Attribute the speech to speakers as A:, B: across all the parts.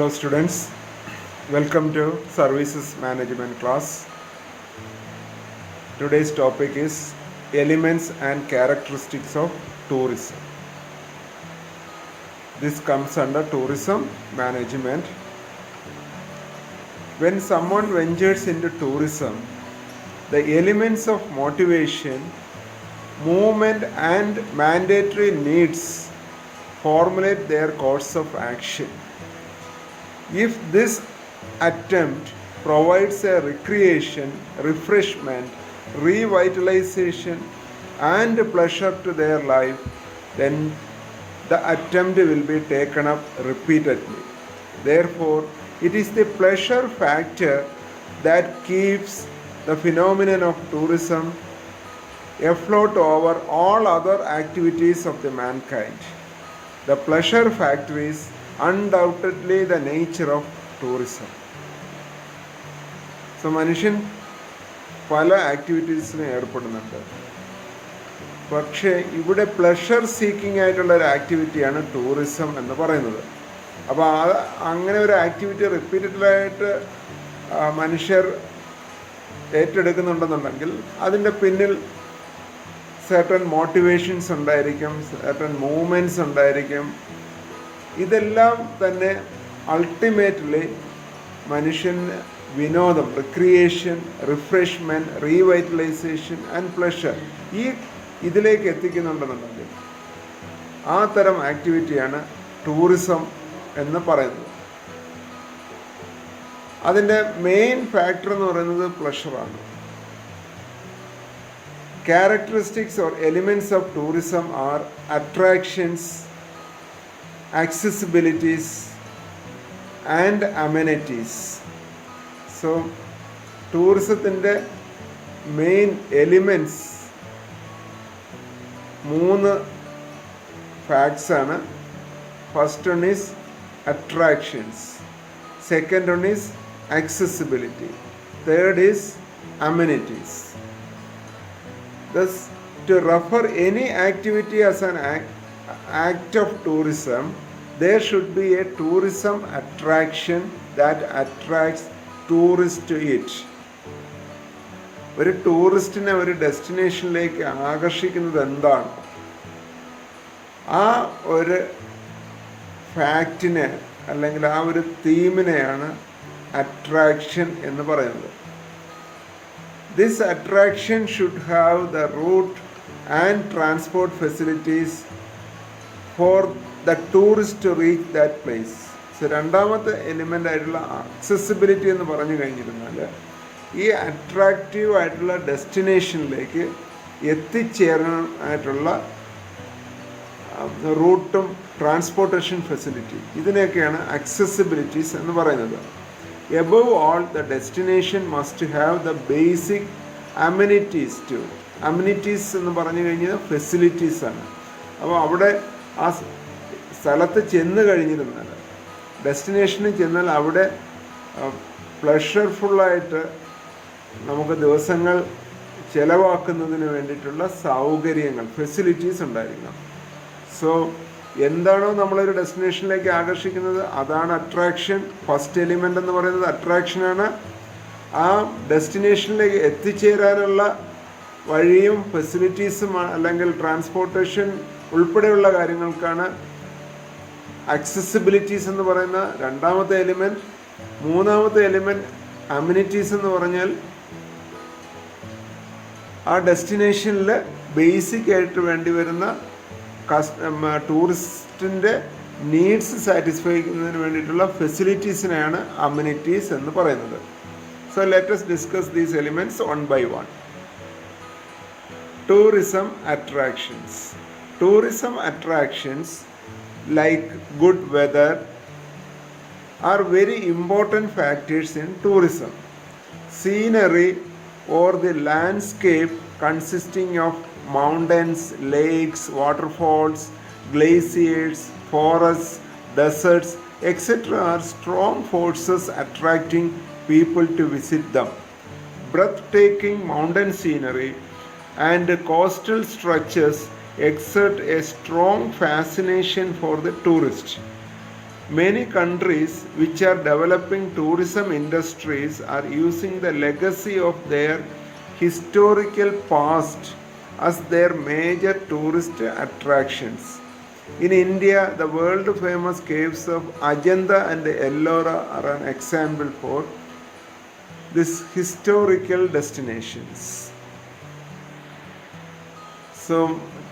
A: Hello students, welcome to Services Management class. Today's topic is elements and characteristics of tourism. This comes under tourism management. When someone ventures into tourism, the elements of motivation, movement and mandatory needs formulate their course of action. If this attempt provides a recreation, refreshment, revitalization and pleasure to their life, then the attempt will be taken up repeatedly. Therefore, it is the pleasure factor that keeps the phenomenon of tourism afloat over all other activities of the mankind. The pleasure factor is undoubtedly the nature of tourism. So മനുഷ്യൻ പല ആക്ടിവിറ്റീസിനും ഏർപ്പെടുന്നുണ്ട്. പക്ഷേ ഇവിടെ pleasure seeking ആയിട്ടുള്ള ഒരു ആക്ടിവിറ്റിയാണ് tourism എന്ന് പറയുന്നത്. അപ്പോൾ അങ്ങനെ ഒരു ആക്ടിവിറ്റി റിപ്പീറ്റഡായിട്ട് മനുഷ്യർ ഏറ്റെടുക്കുന്നുണ്ടെന്നുണ്ടെങ്കിൽ അതിൻ്റെ പിന്നിൽ സർട്ടൻ മോട്ടിവേഷൻസ് ഉണ്ടായിരിക്കും, സർട്ടൻ മൂവ്മെൻറ്റ്സ് ഉണ്ടായിരിക്കും. ഇതെല്ലാം തന്നെ അൾട്ടിമേറ്റ്ലി മനുഷ്യന് വിനോദം, recreation, refreshment, revitalisation and pleasure ഇതിലേക്ക് എത്തിക്കുന്നുണ്ടെന്നുണ്ടെങ്കിൽ ആ തരം ആക്ടിവിറ്റിയാണ് ടൂറിസം എന്ന് പറയുന്നത്. അതിൻ്റെ മെയിൻ ഫാക്ടർ എന്ന് പറയുന്നത് പ്ലഷറാണ്. Characteristics or elements of tourism are attractions, accessibilities and amenities. So ടൂറിസത്തിൻ്റെ മെയിൻ എലിമെൻറ്റ്സ് 3 facts ആണ്. First one is attractions, second one is accessibility, third is amenities. Thus, to refer any activity as an act of tourism, there should be a tourism attraction that attracts tourists to it. ഒരു ടൂറിസ്റ്റിനെ ഒരു ഡെസ്റ്റിനേഷനിലേക്ക് ആകർഷിക്കുന്നത് എന്താണ്? ആ ഒരു ഫാക്റ്റിനെ അല്ലെങ്കിൽ ആ ഒരു തീമിനെയാണ് attraction എന്ന് പറയുന്നത്. This attraction should have the route and transport facilities for the tourist to reach that place. So രണ്ടാമത്തെ എലിമെൻ്റ് ആയിട്ടുള്ള അക്സസിബിലിറ്റി എന്ന് പറഞ്ഞു കഴിഞ്ഞിരുന്നാൽ ഈ അട്രാക്റ്റീവ് ആയിട്ടുള്ള ഡെസ്റ്റിനേഷനിലേക്ക് എത്തിച്ചേരാനായിട്ടുള്ള റൂട്ടും ട്രാൻസ്പോർട്ടേഷൻ ഫെസിലിറ്റി, ഇതിനെയൊക്കെയാണ് അക്സസിബിലിറ്റീസ് എന്ന് പറയുന്നത്. Above all, the destination must have the basic amenities too. Amenities എന്ന് പറഞ്ഞു കഴിഞ്ഞാൽ ഫെസിലിറ്റീസ് ആണ്. അപ്പോൾ അവിടെ ആ സ്ഥലത്ത് ചെന്ന് കഴിഞ്ഞിരുന്നാൽ, ഡെസ്റ്റിനേഷനിൽ ചെന്നാൽ അവിടെ പ്ലഷർഫുള്ളായിട്ട് നമുക്ക് ദിവസങ്ങൾ ചിലവാക്കുന്നതിന് വേണ്ടിയിട്ടുള്ള സൗകര്യങ്ങൾ, ഫെസിലിറ്റീസ് ഉണ്ടായിരിക്കണം. സോ എന്താണോ നമ്മളൊരു ഡെസ്റ്റിനേഷനിലേക്ക് ആകർഷിക്കുന്നത് അതാണ് അട്രാക്ഷൻ. ഫസ്റ്റ് എലിമെൻ്റ് എന്ന് പറയുന്നത് അട്രാക്ഷനാണ്. ആ ഡെസ്റ്റിനേഷനിലേക്ക് എത്തിച്ചേരാനുള്ള വഴിയും ഫെസിലിറ്റീസും അല്ലെങ്കിൽ ട്രാൻസ്പോർട്ടേഷൻ ഉൾപ്പെടെയുള്ള കാര്യങ്ങൾക്കാണ് അക്സസിബിലിറ്റീസ് എന്ന് പറയുന്ന രണ്ടാമത്തെ എലിമെൻറ്റ്. മൂന്നാമത്തെ എലിമെൻറ്റ് അമ്യൂണിറ്റീസ് എന്ന് പറഞ്ഞാൽ ആ ഡെസ്റ്റിനേഷനിൽ ബേസിക് ആയിട്ട് വേണ്ടി വരുന്ന ടൂറിസ്റ്റിൻ്റെ നീഡ്സ് സാറ്റിസ്ഫൈ ചെയ്യുന്നതിന് വേണ്ടിയിട്ടുള്ള ഫെസിലിറ്റീസിനെയാണ് അമ്യൂണിറ്റീസ് എന്ന് പറയുന്നത്. So let us discuss these elements one by one. Tourism attractions. Tourism attractions like good weather are very important factors in tourism. Scenery or the landscape consisting of mountains, lakes, waterfalls, glaciers, forests, deserts, etc. are strong forces attracting people to visit them. Breathtaking mountain scenery and coastal structures exert a strong fascination for the tourist. Many countries which are developing tourism industries are using the legacy of their historical past as their major tourist attractions. In India, the world famous caves of Ajanta and Ellora are an example for these historical destinations. So,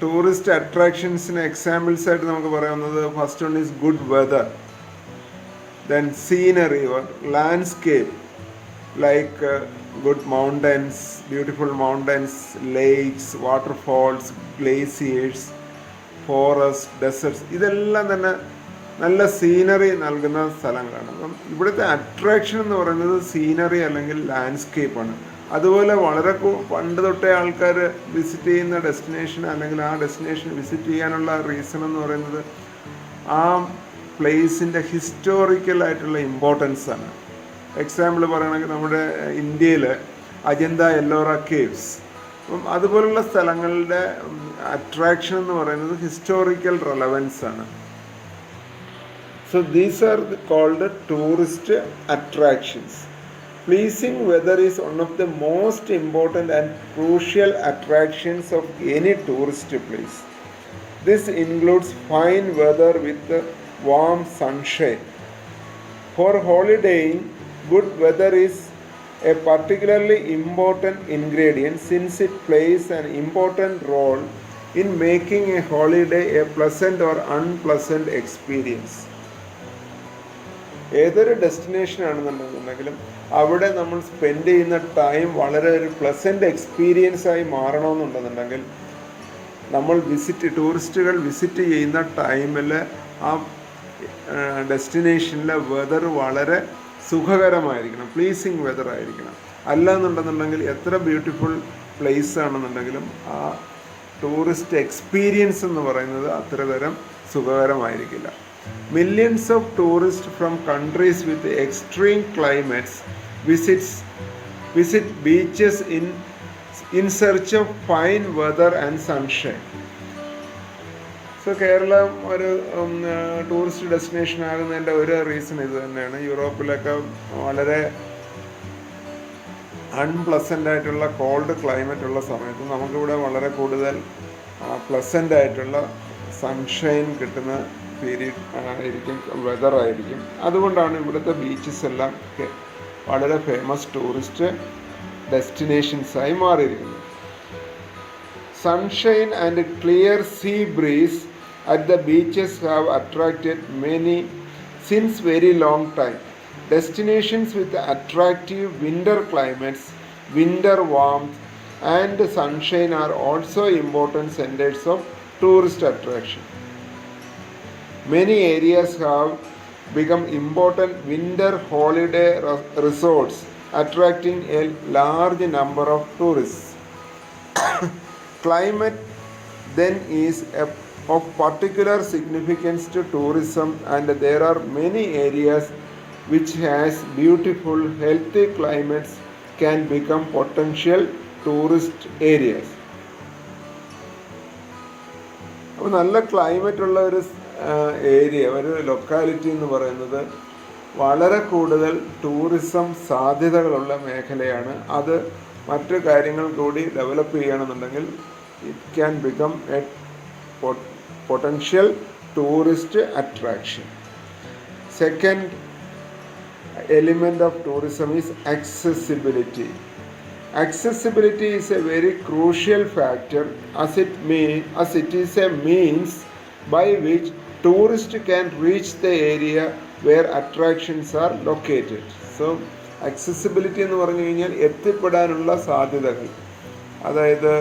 A: tourist അട്രാക്ഷൻസിന് examples ആയിട്ട് നമുക്ക് പറയാവുന്നത് first one is good weather, then scenery or landscape like good mountains, beautiful mountains, lakes, waterfalls, glaciers, forests, deserts. ഇതെല്ലാം തന്നെ നല്ല scenery നൽകുന്ന സ്ഥലങ്ങളാണ്. അപ്പം ഇവിടുത്തെ അട്രാക്ഷൻ എന്ന് പറയുന്നത് സീനറി അല്ലെങ്കിൽ ലാൻഡ്സ്കേപ്പാണ്. അതുപോലെ വളരെ പണ്ട് തൊട്ടേ ആൾക്കാർ വിസിറ്റ് ചെയ്യുന്ന ഡെസ്റ്റിനേഷൻ അല്ലെങ്കിൽ ആ ഡെസ്റ്റിനേഷൻ വിസിറ്റ് ചെയ്യാനുള്ള റീസൺ എന്ന് പറയുന്നത് ആ പ്ലേസിൻ്റെ ഹിസ്റ്റോറിക്കലായിട്ടുള്ള ഇമ്പോർട്ടൻസ് ആണ്. എക്സാമ്പിൾ പറയുകയാണെങ്കിൽ നമ്മുടെ ഇന്ത്യയിൽ അജന്ത എല്ലോറ കേവ്സ്, അപ്പം അതുപോലുള്ള സ്ഥലങ്ങളുടെ അട്രാക്ഷൻ എന്ന് പറയുന്നത് ഹിസ്റ്റോറിക്കൽ റെലവൻസ് ആണ്. So these are called tourist attractions. Pleasing weather is one of the most important and crucial attractions of any tourist place. This includes fine weather with warm sunshine. For holidaying, good weather is a particularly important ingredient since it plays an important role in making a holiday a pleasant or unpleasant experience. ഏതൊരു destination ആണെന്നുണ്ടെങ്കിലും അവിടെ നമ്മൾ spend ചെയ്യുന്ന time വളരെ ഒരു pleasant experience ആയി മാറണമെന്നുണ്ടെന്നുണ്ടെങ്കിൽ നമ്മൾ ടൂറിസ്റ്റുകൾ വിസിറ്റ് ചെയ്യുന്ന ടൈമിൽ ആ ഡെസ്റ്റിനേഷനിലെ വെതർ വളരെ സുഖകരമായിരിക്കണം, പ്ലീസിങ് വെതർ ആയിരിക്കണം. അല്ല എന്നുണ്ടെന്നുണ്ടെങ്കിൽ എത്ര ബ്യൂട്ടിഫുൾ പ്ലേസ് ആണെന്നുണ്ടെങ്കിലും ആ ടൂറിസ്റ്റ് എക്സ്പീരിയൻസ് എന്ന് പറയുന്നത് അത്രതരം സുഖകരമായിരിക്കില്ല. Millions of tourists from countries with extreme climates visit beaches in search of fine weather and sunshine. So Kerala ഒരു ടൂറിസ്റ്റ് ഡെസ്റ്റിനേഷൻ ആകുന്നതിൻ്റെ ഒരു റീസൺ ഇത് തന്നെയാണ്. യൂറോപ്പിലൊക്കെ വളരെ അൺപ്ലസൻ്റ് ആയിട്ടുള്ള കോൾഡ് ക്ലൈമറ്റ് ഉള്ള സമയത്ത് നമുക്കിവിടെ വളരെ കൂടുതൽ പ്ലസൻ്റ് ആയിട്ടുള്ള സൺഷൈൻ കിട്ടുന്ന പീരീഡ് ആയിരിക്കും, വെതറായിരിക്കും. അതുകൊണ്ടാണ് ഇവിടുത്തെ ബീച്ചസ് എല്ലാം വളരെ ഫേമസ് ടൂറിസ്റ്റ് ഡെസ്റ്റിനേഷൻസായി മാറിയിരിക്കുന്നത്. Sunshine and clear see breeze at the beaches have attracted many since very long time. Destinations with attractive winter climates, winter warmth and sunshine are also important centers of tourist attraction. Many areas have become important winter holiday resorts, attracting a large number of tourists. Climate then is of particular significance to tourism, and there are many areas which has beautiful healthy climates can become potential tourist areas. അപ്പോൾ നല്ല climate ഉള്ള ഒരു area, ഒരു locality എന്ന് പറയുന്നത് വളരെ കൂടുതൽ tourism സാധ്യതകളുള്ള മേഖലയാണ്. അത് മറ്റു കാര്യങ്ങൾ കൂടി ഡെവലപ്പ് ചെയ്യണമെന്നുണ്ടെങ്കിൽ it can become A potential tourist attraction. Second element of tourism is accessibility. Accessibility is a very crucial factor as it is a means by which tourists can reach the area where attractions are located. So accessibility എന്ന് പറഞ്ഞു കഴിഞ്ഞാൽ എത്തിപ്പെടാനുള്ള സാധ്യതകൾ, അതായത്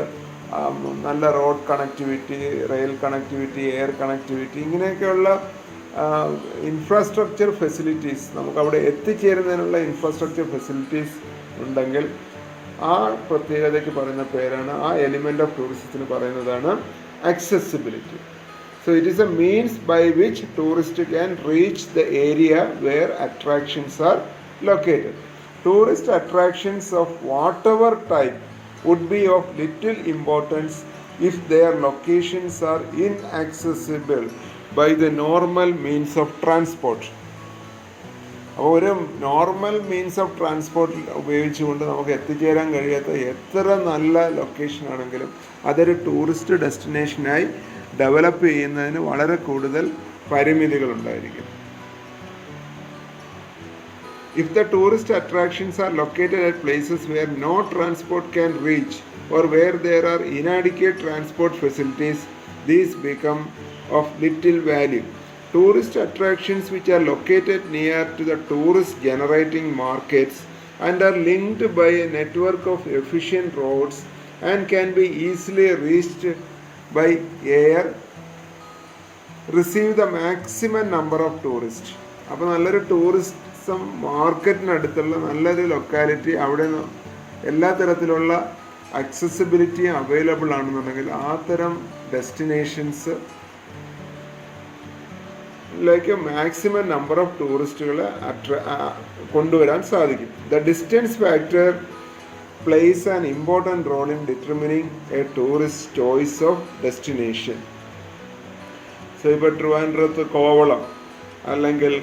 A: നല്ല road connectivity, rail connectivity, air connectivity, ഇങ്ങനെയൊക്കെയുള്ള infrastructure facilities, നമുക്കവിടെ എത്തിച്ചേരുന്നതിനുള്ള infrastructure facilities ഉണ്ടെങ്കിൽ ആ പ്രത്യേകതയ്ക്ക് പറയുന്ന പേരാണ്, ആ എലിമെൻ്റ് ഓഫ് ടൂറിസത്തിന് പറയുന്നതാണ് accessibility. So it is a means by which tourists can reach the area where attractions are located. Tourist attractions of whatever type would be of little importance if their locations are inaccessible by the normal means of transport. അപ്പോൾ ഒരു normal means of transport ഉപയോഗിച്ചുകൊണ്ട് നമുക്ക് എത്തിച്ചേരാൻ കഴിയാത്ത എത്ര നല്ല location ആണെങ്കിലും അതൊരു ടൂറിസ്റ്റ് ഡെസ്റ്റിനേഷനായി ഡെവലപ്പ് ചെയ്യുന്നതിന് വളരെ കൂടുതൽ പരിമിതികളുണ്ടായിരിക്കും. If the tourist attractions are located at places where no transport can reach or where there are inadequate transport facilities, these become of little value. Tourist attractions which are located near to the tourist generating markets and are linked by a network of efficient roads and can be easily reached by air receive the maximum number of tourists. അപ്പോൾ നല്ലൊരു tourism മാർക്കറ്റിനടുത്തുള്ള നല്ലൊരു locality, അവിടെ എല്ലാ തരത്തിലുള്ള അക്സസിബിലിറ്റിയും available ആണെന്നുണ്ടെങ്കിൽ ആ തരം destinations ലേക്ക് മാക്സിമം നമ്പർ ഓഫ് ടൂറിസ്റ്റുകളെ കൊണ്ടുവരാൻ സാധിക്കും. The distance factor plays an important role in determining a tourist choice of destination. So ഇപ്പോൾ ട്രിവാൻഡ്രത്ത് കോവളം അല്ലെങ്കിൽ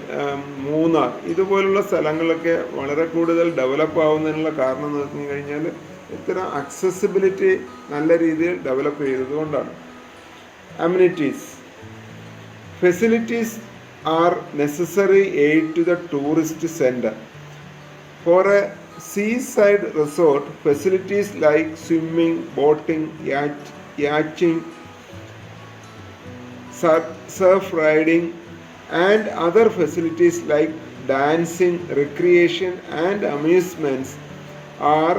A: മൂന്നാർ ഇതുപോലുള്ള സ്ഥലങ്ങളൊക്കെ വളരെ കൂടുതൽ ഡെവലപ്പ് ആവുന്നതിനുള്ള കാരണം എന്ന് പറഞ്ഞു കഴിഞ്ഞാൽ ഇത്തരം അക്സസിബിലിറ്റി നല്ല രീതിയിൽ ഡെവലപ്പ് ചെയ്തതുകൊണ്ടാണ്. Amenities. Facilities are necessary aid to the tourist center. For a seaside resort, facilities like swimming, boating, yachting, surf riding, and other facilities like dancing, recreation, and amusements are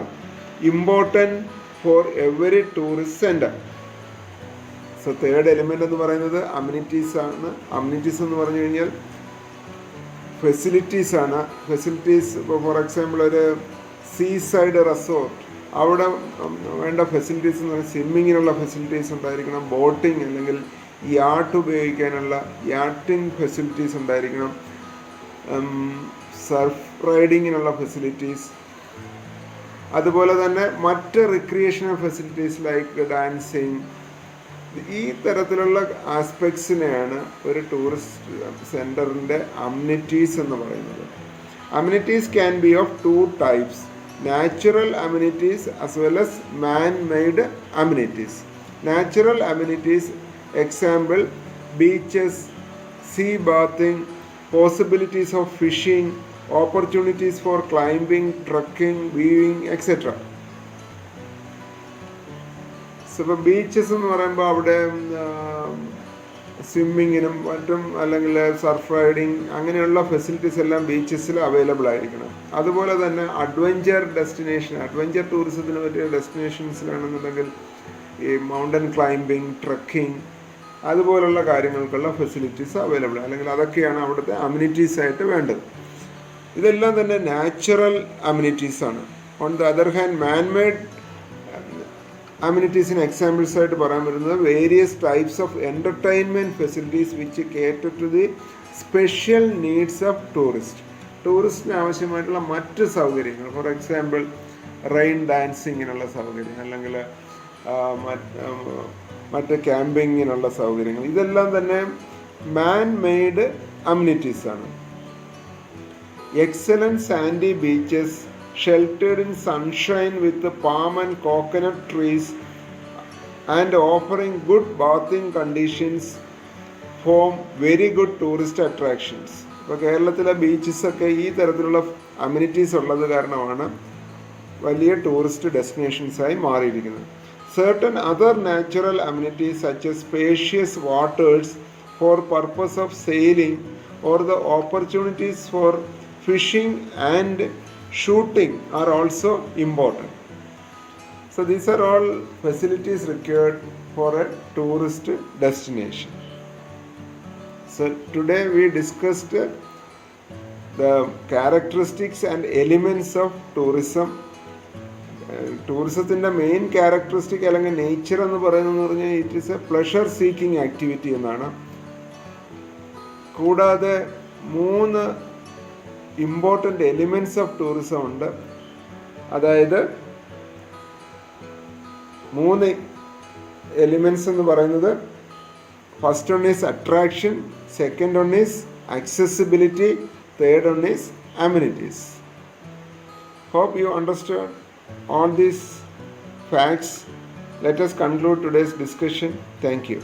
A: important for every tourist center. So third element എന്ന് പറയുന്നത് amenities ആണ്. Amenities എന്ന് പറഞ്ഞു കഴിഞ്ഞാൽ facilities ആണ്. Facilities ഇപ്പോൾ for example ഒരു see side resort, അവിടെ വേണ്ട ഫെസിലിറ്റീസ് എന്ന് പറഞ്ഞാൽ സ്വിമ്മിങ്ങിനുള്ള ഫെസിലിറ്റീസ് ഉണ്ടായിരിക്കണം, ബോട്ടിങ് അല്ലെങ്കിൽ യാട്ട് ഉപയോഗിക്കാനുള്ള യാട്ടിങ് ഫെസിലിറ്റീസ് ഉണ്ടായിരിക്കണം, സർഫ് റൈഡിങ്ങിനുള്ള ഫെസിലിറ്റീസ്, അതുപോലെ തന്നെ മറ്റ് റിക്രിയേഷണൽ ഫെസിലിറ്റീസ് ലൈക്ക് ഡാൻസിങ്. ഈ തരത്തിലുള്ള ആസ്പെക്ട്സിനെയാണ് ഒരു ടൂറിസ്റ്റ് സെൻറ്ററിൻ്റെ അമ്യൂണിറ്റീസ് എന്ന് പറയുന്നത്. Amenities can be of two types: natural amenities as well as man-made amenities. Natural amenities, example beaches, sea bathing, possibilities of fishing, opportunities for climbing, trekking, weaving, etc. ഇപ്പോൾ beaches എന്ന് പറയുമ്പോൾ അവിടെ സ്വിമ്മിങ്ങിനും മറ്റും അല്ലെങ്കിൽ surf riding അങ്ങനെയുള്ള facilities എല്ലാം ബീച്ചസിൽ available ആയിരിക്കണം. അതുപോലെ തന്നെ അഡ്വഞ്ചർ ടൂറിസത്തിന് പറ്റിയ ഡെസ്റ്റിനേഷൻസിലാണെന്നുണ്ടെങ്കിൽ ഈ മൗണ്ടൻ ക്ലൈംബിങ്, ട്രക്കിംഗ് അതുപോലുള്ള കാര്യങ്ങൾക്കുള്ള ഫെസിലിറ്റീസ് അവൈലബിൾ, അല്ലെങ്കിൽ അതൊക്കെയാണ് അവിടുത്തെ അമ്യൂണിറ്റീസ് ആയിട്ട് വേണ്ടത്. ഇതെല്ലാം തന്നെ നാച്ചുറൽ അമ്യൂണിറ്റീസ് ആണ്. On the other hand manmade അമ്യൂണിറ്റീസിന് എക്സാമ്പിൾസ് ആയിട്ട് പറയാൻ പറ്റുന്നത് various types of entertainment facilities which cater to the special needs of ടൂറിസ്റ്റിന് ആവശ്യമായിട്ടുള്ള മറ്റ് സൗകര്യങ്ങൾ. ഫോർ എക്സാമ്പിൾ റെയിൻ ഡാൻസിങ്ങിനുള്ള സൗകര്യം, അല്ലെങ്കിൽ മറ്റ് ക്യാമ്പിങ്ങിനുള്ള സൗകര്യങ്ങൾ, ഇതെല്ലാം തന്നെ മാൻ മെയ്ഡ് അമ്യൂണിറ്റീസ് ആണ്. Excellent Sandy beaches sheltered in sunshine with the palm and coconut trees and offering good bathing conditions form very good tourist attractions. ഇപ്പോൾ കേരളത്തിലെ ബീച്ചസൊക്കെ ഈ തരത്തിലുള്ള അമ്യൂണിറ്റീസ് ഉള്ളത് കാരണമാണ് വലിയ ടൂറിസ്റ്റ് ഡെസ്റ്റിനേഷൻസായി മാറിയിരിക്കുന്നത്. Certain other natural amenities such as spacious waters for purpose of sailing or the opportunities for fishing and shooting are also important. So these are all facilities required for a tourist destination. So today we discussed the characteristics and elements of tourism. ടൂറിസത്തിൻ്റെ main characteristic അല്ലെങ്കിൽ nature എന്ന് പറയുന്നതെന്ന് പറഞ്ഞാൽ it is a pleasure seeking activity എന്നാണ്. കൂടാതെ 3 important elements of tourism ഉണ്ട്. അതായത് 3 elements എന്ന് പറയുന്നത് first one is attraction, second one is accessibility, third one is amenities. Hope you understood all these facts. Let us conclude today's discussion. Thank you.